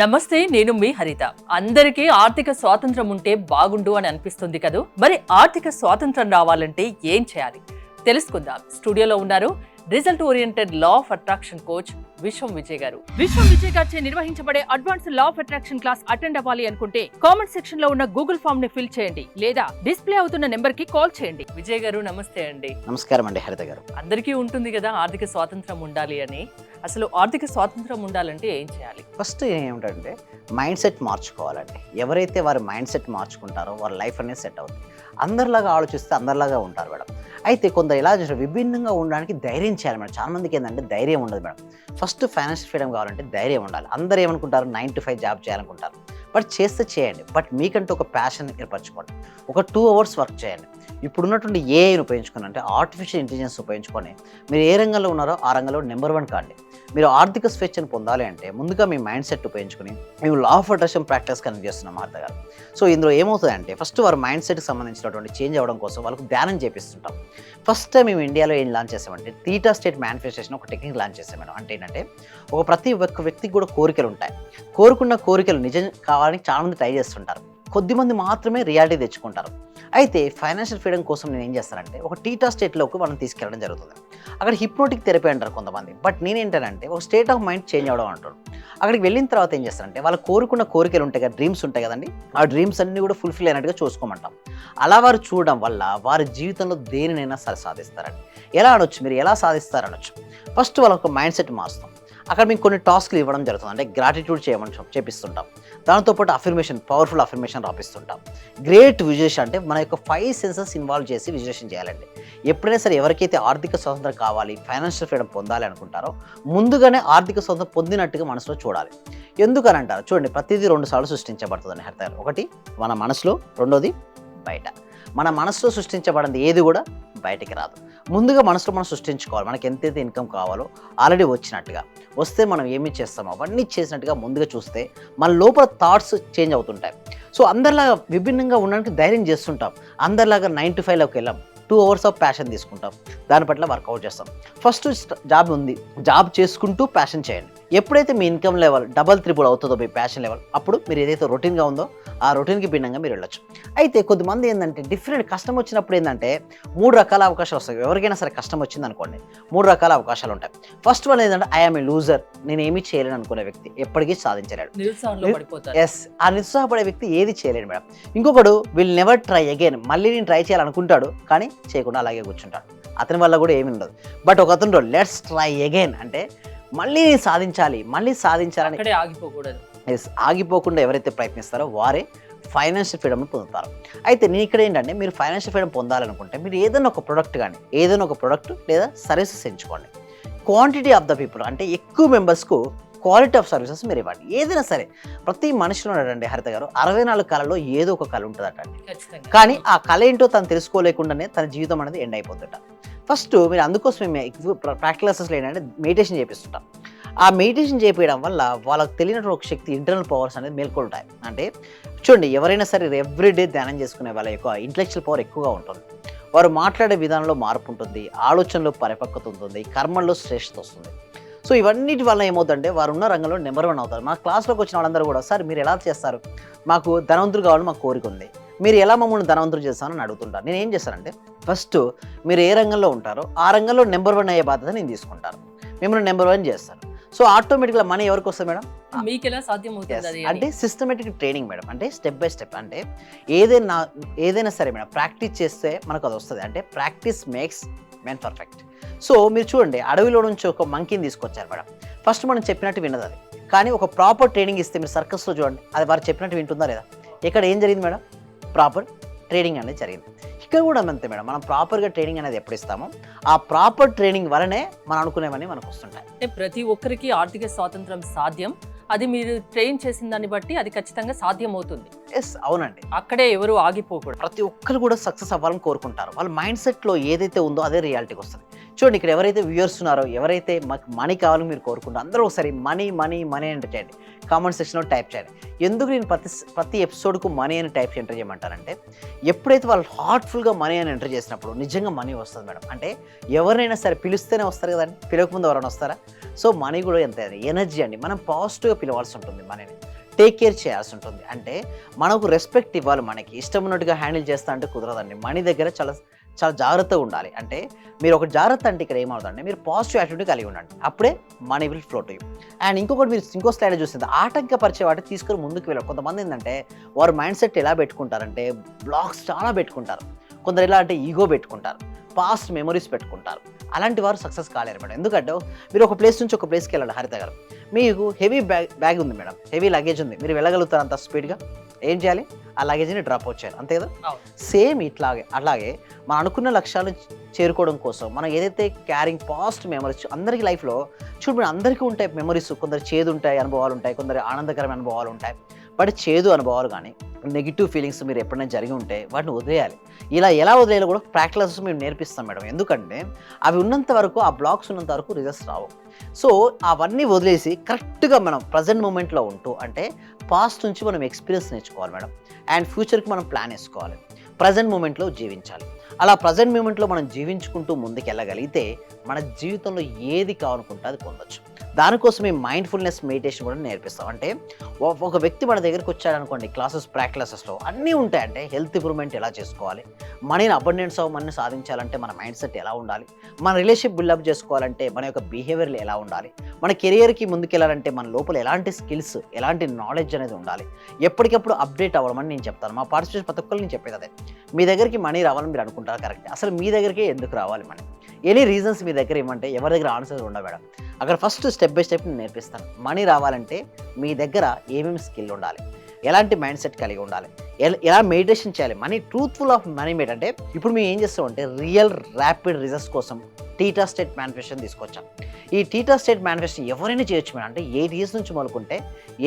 నమస్తే, నేను మీ హరిత. అందరికీ ఆర్థిక స్వాతంత్రం ఉంటే బాగుండు అని అనిపిస్తుంది కదూ. మరి ఆర్థిక స్వాతంత్రం రావాలంటే ఏం చేయాలి తెలుసుకుందాం. స్టూడియోలో ఉన్నారు result oriented law of attraction coach విశ్వం విజయ్ గారు. విశ్వం విజయ్ గారిచే నిర్వహించబడే advance law of attraction class attend అవ్వాలి అనుకుంటే కామెంట్ సెక్షన్ లో ఉన్న గూగుల్ ఫామ్ ని ఫిల్ చేయండి, లేదా డిస్ప్లే అవుతున్న నెంబర్ కి కాల్ చేయండి. విజయ్ గారు నమస్తే అండి. నమస్కారం అండి హరిత గారు. అందరికీ ఉంటుంది కదా ఆర్థిక స్వాతంత్రం ఉండాలి అని. అసలు ఆర్థిక స్వాతంత్రం ఉండాలంటే ఏం చేయాలి? ఫస్ట్ ఏమిటంటే మైండ్ సెట్ మార్చుకోవాలండి. ఎవరైతే వారి మైండ్ సెట్ మార్చుకుంటారో వారి లైఫ్ అనేది సెట్ అవుతుంది. అందరిలాగా ఆలోచిస్తే అందరిలాగా ఉంటారు మేడం. అయితే కొందరు ఇలా చేస్తారు, విభిన్నంగా ఉండడానికి ధైర్యం చేయాలి మేడం. చాలా మందికి ఏంటంటే ధైర్యం ఉండదు మేడం. ఫస్ట్ ఫైనాన్షియల్ ఫ్రీడమ్ కావాలంటే ధైర్యం ఉండాలి. అందరూ ఏమనుకుంటారు, 9 to 5 జాబ్ చేయాలనుకుంటారు. బట్ చేస్తే చేయండి, బట్ మీకంటూ ఒక ప్యాషన్ ఏర్పరచుకోండి. ఒక 2 hours వర్క్ చేయండి. ఇప్పుడున్నటువంటి ఏఐని ఉపయోగించుకొని, అంటే ఆర్టిఫిషియల్ ఇంటెలిజెన్స్ ఉపయోగించుకొని మీరు ఏ రంగంలో ఉన్నారో ఆ రంగంలో నెంబర్ 1 కాండి. మీరు ఆర్థిక స్వేచ్ఛను పొందాలి అంటే ముందుగా మీ మైండ్ సెట్ ఉపయోగించుకొని మేము law of attraction practice connect చేస్తున్నాం మార్త గారు. సో ఇందులో ఏమవుతుందంటే ఫస్ట్ వారి మైండ్ సెట్కి సంబంధించినటువంటి చేంజ్ అవ్వడం కోసం వాళ్ళకు ధ్యానం చేపిస్తుంటాం. ఫస్ట్ టైం మేము ఇండియాలో ఏం లాంచ్ చేసామంటే థీటా స్టేట్ మేనిఫెస్టేషన్ ఒక టెక్నిక్ లాంచ్ చేసాం మేడం. అంటే ఏంటంటే ప్రతి ఒక్క వ్యక్తికి కూడా కోరికలు ఉంటాయి. కోరుకున్న కోరికలు నిజం కావాలని చాలామంది ట్రై చేస్తుంటారు. కొద్దిమంది మాత్రమే రియాలిటీ తెచ్చుకుంటారు. అయితే ఫైనాన్షియల్ ఫ్రీడమ్ కోసం నేను ఏం చేస్తానంటే ఒక టీటా స్టేట్లోకి మనం తీసుకెళ్ళడం జరుగుతుంది. అక్కడ హిప్నోటిక్ థెరపీ అంటారు కొంతమంది, బట్ నేనేంటంటే ఒక స్టేట్ ఆఫ్ మైండ్ చేంజ్ అవ్వడం అంటారు. అక్కడికి వెళ్ళిన తర్వాత ఏం చేస్తారంటే వాళ్ళు కోరుకున్న కోరికలు ఉంటాయి కదా, డ్రీమ్స్ ఉంటాయి కదండి, ఆ డ్రీమ్స్ అన్నీ కూడా ఫుల్ఫిల్ అయినట్టుగా చూసుకోమంటాం. అలా వారు చూడడం వల్ల వారి జీవితంలో దేనినైనా సరే సాధిస్తారండి. ఎలా అనొచ్చు, మీరు ఎలా సాధిస్తారనొచ్చు. ఫస్ట్ వాళ్ళకు మైండ్ సెట్ మారుస్తాం. అక్కడ మీకు కొన్ని టాస్క్లు ఇవ్వడం జరుగుతుంది. అంటే గ్రాటిట్యూడ్ చేపిస్తుంటాం. దాంతోపాటు అఫర్మేషన్, పవర్ఫుల్ అఫర్మేషన్ రాపిస్తుంటాం. గ్రేట్ విజులేషన్, అంటే మన యొక్క 5 సెన్సెస్ ఇన్వాల్వ్ చేసి విజులేషన్ చేయాలండి. ఎప్పుడైనా సరే ఎవరికైతే ఆర్థిక స్వాతంత్రం కావాలి, ఫైనాన్షియల్ ఫ్రీడమ్ పొందాలి అనుకుంటారో ముందుగానే ఆర్థిక స్వాతంత్రం పొందినట్టుగా మనసులో చూడాలి. ఎందుకని అంటారు చూడండి, ప్రతిదీ 2 సార్లు సృష్టించబడుతుందని హరిత. ఒకటి మన మనసులో, రెండోది బయట. మన మనసులో సృష్టించబడింది ఏది కూడా బయటికి రాదు. ముందుగా మనసులో మనం సృష్టించుకోవాలి. మనకి ఎంతైతే ఇన్కమ్ కావాలో ఆల్రెడీ వచ్చినట్టుగా వస్తే మనం ఏమి చేస్తామో అవన్నీ చేసినట్టుగా ముందుగా చూస్తే మన లోపల థాట్స్ చేంజ్ అవుతుంటాయి. సో అందరిలాగా విభిన్నంగా ఉండడానికి ధైర్యం చేస్తుంటాం. అందరిలాగా 9 to 5లోకి వెళ్ళాం. 2 hours ఆఫ్ ప్యాషన్ తీసుకుంటాం, దాని పట్ల వర్కౌట్ చేస్తాం. ఫస్ట్ జాబ్ ఉంది, జాబ్ చేసుకుంటూ ప్యాషన్ చేయండి. ఎప్పుడైతే మీ ఇన్కమ్ లెవెల్ డబల్ త్రిబుల్ అవుతుందో మీ ప్యాషన్ లెవెల్, అప్పుడు మీరు ఏదైతే రొటీన్గా ఉందో ఆ రొటీన్కి భిన్నంగా మీరు వెళ్ళొచ్చు. అయితే కొద్దిమంది ఏంటంటే డిఫరెంట్ కష్టం వచ్చినప్పుడు ఏంటంటే 3 రకాల అవకాశాలు వస్తాయి. ఎవరికైనా సరే కష్టం వచ్చింది అనుకోండి, 3 రకాల అవకాశాలు ఉంటాయి. ఫస్ట్ వన్ ఏంటంటే ఐఎమ్ ఏ లూజర్, నేను ఏమీ చేయలేను అనుకునే వ్యక్తి ఎప్పటికీ సాధించలేడు. ఎస్, ఆ నిరుత్సాహపడే వ్యక్తి ఏది చేయలేడు మేడం. ఇంకొకడు విల్ నెవర్ ట్రై అగైన్, మళ్ళీ నేను ట్రై చేయాలనుకుంటాడు కానీ చేయకుండా అలాగే కూర్చుంటాడు. అతని వల్ల కూడా ఏమి ఉండదు. బట్ ఒక అతను లెట్స్ ట్రై అగైన్, అంటే మళ్ళీ నేను సాధించాలి, మళ్ళీ సాధించాలని ఆగిపోకూడదు. ఎస్, ఆగిపోకుండా ఎవరైతే ప్రయత్నిస్తారో వారే ఫైనాన్షియల్ ఫ్రీడమ్ని పొందుతారు. అయితే నేను ఇక్కడ ఏంటంటే మీరు ఫైనాన్షియల్ ఫ్రీడమ్ పొందాలనుకుంటే మీరు ఏదైనా ఒక ప్రొడక్ట్ కానీ ఏదైనా ఒక ప్రొడక్ట్ లేదా సర్వీసెస్ ఎంచుకోండి. క్వాంటిటీ ఆఫ్ ద పీపుల్, అంటే ఎక్కువ మెంబర్స్కు క్వాలిటీ ఆఫ్ సర్వీసెస్ మీరు ఇవ్వండి. ఏదైనా సరే ప్రతి మనిషిలో ఉన్నాడండి హరిత గారు 64 కళలో ఏదో ఒక కళ ఉంటుందట అండి. కానీ ఆ కళ ఏంటో తను తెలుసుకోలేకుండానే తన జీవితం అనేది ఎండ్ అయిపోతుంట. ఫస్ట్ మీరు అందుకోసం మేము ప్రాక్టికల్ క్లాసెస్లో ఏంటంటే మెడిటేషన్ చేపిస్తుంటాం. ఆ మెడిటేషన్ చేపించడం వల్ల వాళ్ళకి తెలియనటువంటి ఒక శక్తి, ఇంటర్నల్ పవర్స్ అనేది మేల్కొంటాయి. అంటే చూడండి, ఎవరైనా సరే ఎవ్రీడే ధ్యానం చేసుకునే వాళ్ళ యొక్క ఇంటలెక్చువల్ పవర్ ఎక్కువగా ఉంటుంది. వారు మాట్లాడే విధానంలో మార్పు ఉంటుంది, ఆలోచనలో పరిపక్వత ఉంటుంది, కర్మల్లో శ్రేష్ఠత వస్తుంది. సో ఇవన్నిటి వల్ల ఏమవుతుందంటే వారు ఉన్న రంగంలో నెంబర్ 1 అవుతారు. మా క్లాస్లోకి వచ్చిన వాళ్ళందరూ కూడా, సార్ మీరు ఎలా చేస్తారు, మాకు ధనవంతులు కావాలని మాకు కోరిక ఉంది, మీరు ఎలా మమ్మల్ని ధనవంతులు చేస్తారని అడుగుతుంటారు. నేను ఏం చేస్తానంటే ఫస్ట్ మీరు ఏ రంగంలో ఉంటారో ఆ రంగంలో నెంబర్ 1 అయ్యే బాధ్యత నేను తీసుకుంటాను, మిమ్మల్ని నెంబర్ 1 చేస్తాను. సో ఆటోమేటిక్గా మనీ ఎవరికి వస్తుంది మేడం? మీకు ఎలా సాధ్యం అవుతుంది అంటే సిస్టమేటిక్ ట్రైనింగ్ మేడం. అంటే స్టెప్ బై స్టెప్, అంటే ఏదైనా సరే మేడం ప్రాక్టీస్ చేస్తే మనకు అది వస్తుంది. అంటే practice makes men perfect. So మీరు చూడండి, అడవిలో నుంచి ఒక మంకీని తీసుకొచ్చారు మేడం. ఫస్ట్ మనం చెప్పినట్టు విన్నది అది, కానీ ఒక ప్రాపర్ ట్రైనింగ్ ఇస్తే మీరు సర్కస్లో చూడండి, అది వారు చెప్పినట్టు వింటుందా లేదా? ఇక్కడ ఏం జరిగింది మేడం? ప్రాపర్ ట్రైనింగ్ అనేది జరిగింది. ఇక్కడ కూడా అంతే మేడం, మనం ప్రాపర్గా ట్రైనింగ్ అనేది ఎప్పుడు ఇస్తామో ఆ ప్రాపర్ ట్రైనింగ్ వలనే మనం అనుకునేవన్నీ మనకు వస్తుంటాయి. అంటే ప్రతి ఒక్కరికి ఆర్థిక స్వాతంత్రం సాధ్యం. అది మీరు ట్రైన్ చేసిన దాన్ని బట్టి అది ఖచ్చితంగా సాధ్యం అవుతుంది. ఎస్, అవునండి. అక్కడే ఎవరు ఆగిపోకూడదు. ప్రతి ఒక్కరు కూడా సక్సెస్ అవ్వాలని కోరుకుంటారు. వాళ్ళ మైండ్ సెట్లో ఏదైతే ఉందో అదే రియాలిటీకి వస్తుంది. చూడండి, ఇక్కడ ఎవరైతే వ్యూయర్స్ ఉన్నారో, ఎవరైతే మాకు మనీ కావాలని మీరు కోరుకుంటారో, అందరూ ఒకసారి మనీ మనీ మనీ ఎంటర్ చేయండి. కామెంట్ సెక్షన్లో టైప్ చేయండి. ఎందుకు నేను ప్రతి ఎపిసోడ్కు మనీ అని టైప్ ఎంటర్ చేయమంటారంటే, ఎప్పుడైతే వాళ్ళు హార్ట్ఫుల్గా మనీ అని ఎంటర్ చేసినప్పుడు నిజంగా మనీ వస్తుంది మేడం. అంటే ఎవరినైనా సరే పిలిస్తేనే వస్తారు కదండి, పిలవకముందు ఎవరైనా వస్తారా? సో మనీ కూడా ఎంత ఎనర్జీ అండి. మనం పాజిటివ్గా పిలవాల్సి ఉంటుంది మనీని, టేక్ కేర్ చేయాల్సి ఉంటుంది. అంటే మనకు రెస్పెక్ట్ ఇవ్వాలి. మనకి ఇష్టం ఉన్నట్టుగా హ్యాండిల్ చేస్తా అంటే కుదరదండి. మనీ దగ్గర చాలా చాలా జాగ్రత్తగా ఉండాలి. అంటే మీరు ఒక జాగ్రత్త అంటే ఇక్కడ ఏమవుతుందంటే, మీరు పాజిటివ్ యాటిట్యూడ్ కలిగి ఉండండి, అప్పుడే money will flow to you. And ఇంకొకటి, మీరు ఇంకో స్లైడ్ చూస్తుంది, ఆటంకపరిచే వాటి తీసుకొని ముందుకు వెళ్ళారు. కొంతమంది ఏంటంటే వారు మైండ్ సెట్ ఎలా పెట్టుకుంటారంటే, బ్లాక్స్ చాలా పెట్టుకుంటారు. కొందరు ఎలా అంటే ఈగో పెట్టుకుంటారు, పాస్ట్ మెమరీస్ పెట్టుకుంటారు. అలాంటి వారు సక్సెస్ కాలేరు మేడం. ఎందుకంటే మీరు ఒక ప్లేస్ నుంచి ఒక ప్లేస్కి వెళ్ళాలి. హరిత గారు, మీకు హెవీ బ్యాగ్ ఉంది మేడం, హెవీ లగేజ్ ఉంది, మీరు వెళ్ళగలుగుతారు అంత స్పీడ్గా? ఏం చేయాలి? ఆ లగేజ్ని డ్రాప్ అవుట్ చేయాలి, అంతే కదా? సేమ్ అలాగే మనం అనుకున్న లక్ష్యాలను చేరుకోవడం కోసం మనం ఏదైతే క్యారింగ్ పాస్ట్ మెమరీస్, అందరికీ లైఫ్లో చూడండి, అందరికీ ఉంటాయి మెమరీస్. కొందరు చేదు ఉంటాయి అనుభవాలు ఉంటాయి, కొందరు ఆనందకరమైన అనుభవాలు ఉంటాయి. బట్ చేదు అనుభవాలు కానీ నెగిటివ్ ఫీలింగ్స్ మీరు ఎప్పుడైనా జరిగి ఉంటే వాటిని వదిలేయాలి. ఇలా ఎలా వదిలేయాలో కూడా ప్రాక్టీస్ మేము నేర్పిస్తాం మేడం. ఎందుకంటే అవి ఉన్నంత వరకు, ఆ బ్లాక్స్ ఉన్నంత వరకు రిజల్ట్స్ రావు. సో అవన్నీ వదిలేసి కరెక్ట్గా మనం ప్రజెంట్ మూమెంట్లో ఉంటూ, అంటే పాస్ట్ నుంచి మనం ఎక్స్పీరియన్స్ నేర్చుకోవాలి మేడం. అండ్ ఫ్యూచర్కి మనం ప్లాన్ వేసుకోవాలి, ప్రజెంట్ మూమెంట్లో జీవించాలి. అలా ప్రజెంట్ మూమెంట్లో మనం జీవించుకుంటూ ముందుకు వెళ్ళగలిగితే మన జీవితంలో ఏది కావాలనుకుంటే అది పొందొచ్చు. దానికోసం మేము మైండ్ఫుల్నెస్ మెడిటేషన్ కూడా నేర్పిస్తాం. అంటే ఒక వ్యక్తి మన దగ్గరికి వచ్చాడనుకోండి, క్లాసెస్లో అన్నీ ఉంటాయి. అంటే హెల్త్ ఇంప్రూవ్మెంట్ ఎలా చేసుకోవాలి, మనీని అబండెన్స్ ఆఫ్ మనీని సాధించాలంటే మన మైండ్ సెట్ ఎలా ఉండాలి, మన రిలేషన్షిప్ బిల్డప్ చేసుకోవాలంటే మన యొక్క బిహేవియర్లు ఎలా ఉండాలి, మన కెరియర్కి ముందుకెళ్ళాలంటే మన లోపల ఎలాంటి స్కిల్స్, ఎలాంటి నాలెడ్జ్ అనేది ఉండాలి, ఎప్పటికప్పుడు అప్డేట్ అవ్వడం నేను చెప్తాను. మా పార్టిసిపేషన్ ప్రతి ఒక్కరు నేను చెప్పేది అదే. మీ దగ్గరికి మనీ రావాలని మీరు అనుకుంటారు, కరెక్ట్. అసలు మీ దగ్గరికి ఎందుకు రావాలి మనీ? ఎనీ రీజన్స్ మీ దగ్గర ఏమంటే ఎవరి దగ్గర ఆన్సర్ ఉండవు మేడం. అక్కడ ఫస్ట్ స్టెప్ బై స్టెప్ నేను నేర్పిస్తాను. మనీ రావాలంటే మీ దగ్గర ఏమేమి స్కిల్ ఉండాలి, ఎలాంటి మైండ్ సెట్ కలిగి ఉండాలి, ఎలా మెడిటేషన్ చేయాలి. Money truthful of money made అంటే, ఇప్పుడు మేము ఏం చేస్తామంటే రియల్ ర్యాపిడ్ రిజల్ట్స్ కోసం టీటా స్టేట్ మేనిఫెస్టేషన్ తీసుకొచ్చాం. ఈ టీటా స్టేట్ మేనిఫెస్టేషన్ ఎవరైనా చేయొచ్చు మేడం. అంటే 8 years నుంచి మొదలుకుంటే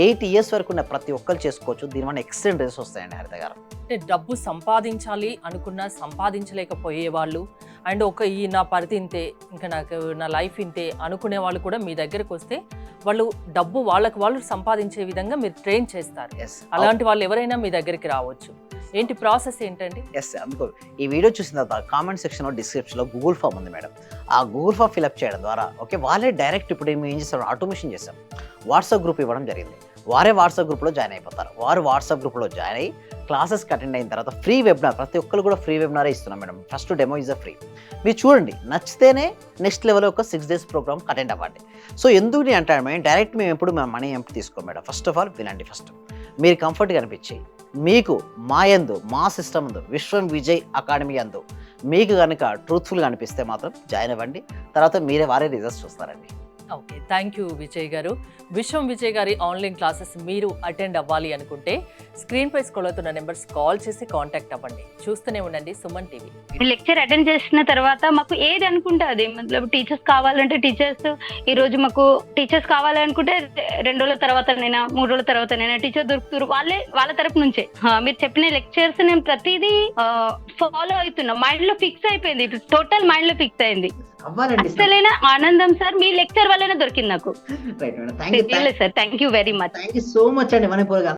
8 years వరకు ఉన్న ప్రతి ఒక్కరు చేసుకోవచ్చు. దీనివల్ల ఎక్సలెంట్ రిజల్ట్స్ వస్తాయండి హరిత గారు. అంటే డబ్బు సంపాదించాలి అనుకున్నా సంపాదించలేకపోయే వాళ్ళు, అండ్ ఈ నా పరిధి ఇంతే, ఇంకా నాకు నా లైఫ్ ఇంతే అనుకునే వాళ్ళు కూడా మీ దగ్గరకు వస్తే వాళ్ళు డబ్బు వాళ్ళు సంపాదించే విధంగా మీరు ట్రైన్ చేస్తారు. అలాంటి వాళ్ళు ఎవరైనా మీ దగ్గరికి రావచ్చు. ఏంటి ప్రాసెస్ ఏంటండి? ఎస్, అందుకో ఈ వీడియో చూసిన తర్వాత కామెంట్ సెక్షన్లో, డిస్క్రిప్షన్లో గూగుల్ ఫామ్ ఉంది మేడం. ఆ గూగుల్ ఫామ్ ఫిల్అప్ చేయడం ద్వారా వాళ్ళే డైరెక్ట్ ఇప్పుడు ఏం చేస్తారు, ఆటోమేషన్ చేస్తాం, వాట్సాప్ గ్రూప్ ఇవ్వడం జరిగింది. వారే వాట్సాప్ గ్రూప్లో జాయిన్ అయిపోతారు. వారు వాట్సాప్ గ్రూప్లో జాయిన్ అయ్యి క్లాసెస్కి అటెండ్ అయిన తర్వాత ఫ్రీ వెబినార్, ప్రతి ఒక్కరు కూడా ఫ్రీ వెబినారే ఇస్తున్నాం మేడం. First demo is free. మీరు చూడండి, నచ్చితేనే నెక్స్ట్ లెవెల్ ఒక 6 days ప్రోగ్రామ్ అటెండ్ అవ్వండి. సో ఎందుకు నేను అంటాను మేడం, డైరెక్ట్ మేము ఎప్పుడు మేము మనీ ఎంపీ తీసుకోం మేడం. ఫస్ట్ ఆఫ్ ఆల్ వినండి. ఫస్ట్ మీరు కంఫర్ట్గా అనిపించి, మీకు మా యందు, మా సిస్టమ్ అందు, విశ్వం విజయ్ అకాడమీ అందు మీకు కనుక ట్రూత్ఫుల్గా అనిపిస్తే మాత్రం జాయిన్ అవ్వండి. తర్వాత వారే రిజల్ట్స్ చూస్తారండి. ఓకే, థ్యాంక్ యూ విజయ్ గారు. విశ్వం విజయ్ గారి ఆన్లైన్ క్లాసెస్ మీరు అటెండ్ అవ్వాలి అనుకుంటే స్క్రీన్ పై స్క్రోల్ అవుతున్న నెంబర్స్ కాల్ చేసి కాంటాక్ట్ అవ్వండి. చూస్తూనే ఉండండి సుమన్ టీవీ. లెక్చర్ అటెండ్ చేసిన తర్వాత మాకు ఏది అనుకుంటే అది, టీచర్స్ కావాలంటే టీచర్స్, ఈ రోజు మాకు టీచర్స్ కావాలనుకుంటే 2 రోజుల తర్వాతనైనా 3 రోజుల తర్వాతనైనా టీచర్ దొరుకుతారు. వాళ్ళ తరపు నుంచే మీరు చెప్పిన లెక్చర్స్ నేను ప్రతిదీ ఫాలో అవుతున్నా. మైండ్ లో ఫిక్స్ అయిపోయింది, టోటల్ మైండ్ లో ఫిక్స్ అయింది. అసలైన ఆనందం సార్ మీ లెక్చర్ వల్లనే దొరికింది నాకు. Sir thank you very much. Thank you so much అండి.